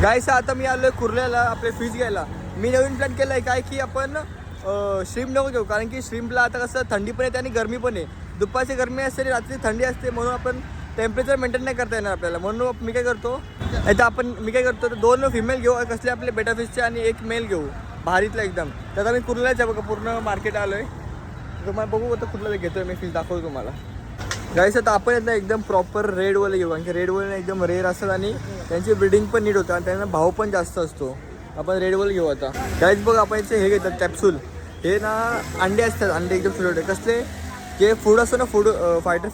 गाईस आता मी आलोय कुर्ल्याला आपले फिश घ्यायला. मी नवीन प्लॅन केलाय काय की आपण श्रीम नको घेऊ, कारण की श्रीमला आता कसं थंडी पण येते आणि गरमी पण आहे. दुपारची गरमी असते आणि रात्री थंडी असते, म्हणून आपण टेम्परेचर मेंटेन नाही करता येणार आपल्याला. म्हणून मी काय करतो मी काय करतो तर 2 फिमेल घेऊ कसले आपले बेटा फिशचे आणि 1 मेल घेऊ भारीतला एकदम. तर आता मी कुर्ल्याच आहे बघा, पूर्ण मार्केट आलोय. तुम्हाला बघू आता कुठला घेतोय मी फिश दाखवतो तुम्हाला. गाईस आता आपण येतं एकदम प्रॉपर रेडवाले घेऊ, कारण की रेडवाले एकदम रेअर असतात आणि त्यांची ब्रीडिंग पण नीट होतं आणि त्यांना भाव पण जास्त असतो. आपण रेडवाले घेऊ आता. गाईस बघ आपण इथे हे घेतात कॅप्सूल. हे ना अंडे असतात, अंडे एकदम छोटे कसले जे फूड असतं ना, फूड फायटर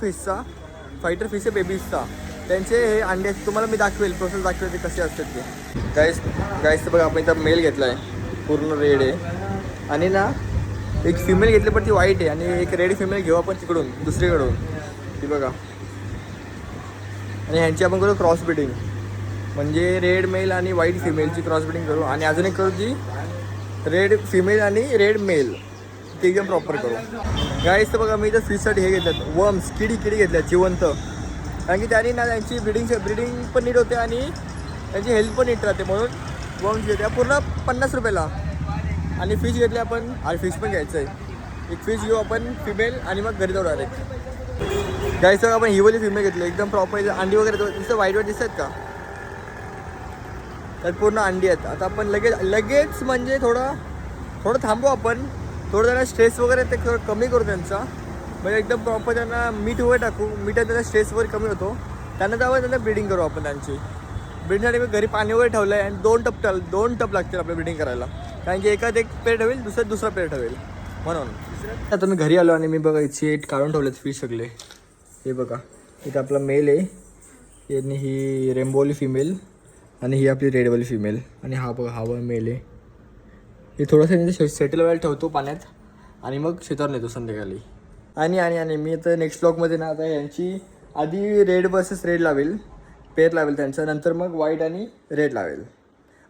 फिशचे बेबीजचा त्यांचे हे अंडे असतात. तुम्हाला मी दाखवेल, प्रोसेस दाखवेल ते कसे असतात ते. गाईस तर बघा आपण इथं मेल घेतला आहे, पूर्ण रेड आहे आणि ना एक फिमेल घेतली पण ती व्हाईट आहे आणि एक रेड फिमेल घेऊ आपण तिकडून दुसरीकडून ती बघा. आणि ह्यांची आपण करू क्रॉस ब्रीडिंग, म्हणजे रेड मेल आणि व्हाईट फिमेलची क्रॉस ब्रीडिंग करू आणि अजून एक करू जी रेड फिमेल आणि रेड मेल ती एकदम प्रॉपर करू. गाईस तर बघा मी इथं फिशसाठी हे घेतात वर्म्स, किडी घेतल्यात जिवंत, कारण की त्यांनी ना त्यांची ब्रीडिंग पण नीट होते आणि त्यांची हेल्थ पण नीट राहते, म्हणून वर्म्स घेते पूर्ण 50 रुपयाला. आणि फिश घेतले आपण, आणि फिश पण घ्यायचं आहे. एक फिश घेऊ आपण फिमेल आणि मग घरी जाऊ डायरेक्ट. गाईस आपण हिवली फिमेल घेतली एकदम प्रॉपर, अंडी वगैरे दिसतं व्हाईट दिसत का, त्यात पूर्ण अंडी आहेत. आता आपण लगेच म्हणजे थोडं थांबू आपण, थोडं त्यांना स्ट्रेस वगैरे ते कमी करू त्यांचा, म्हणजे एकदम प्रॉपर त्यांना मीठ वगैरे टाकू, मिठात त्यांचा स्ट्रेस वगैरे कमी होतो. त्यानंतर त्यांना ब्रीडिंग करू आपण. त्यांची ब्रीडिंगसाठी मी घरी पाणी वगैरे ठेवलं आहे आणि 2 टप लागतील आपल्या ब्रीडिंग करायला, कारण की एकात एक पेर ठेवेल, दुसरा पेर ठेवेल म्हणून. आता मी घरी आलो आणि मी बघा इथे काढून ठेवलेत फिश सगळे. हे बघा इथं आपला मेल आहे आणि ही रेम्बोली फिमेल आणि ही आपली रेडवाली फिमेल आणि हा बघा हा मेल आहे. हे थोडंसं सेटल व्हायला ठेवतो पाण्यात आणि मग शेतावर नेतो संध्याकाळी. आणि मी आता नेक्स्ट ब्लॉगमध्ये ना आता यांची आधी रेड वर्सेस रेड लावेल, पेर लावेल त्यांचा, नंतर मग व्हाईट आणि रेड लावेल.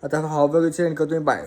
आता हा बघायचं करतो मी. बाय.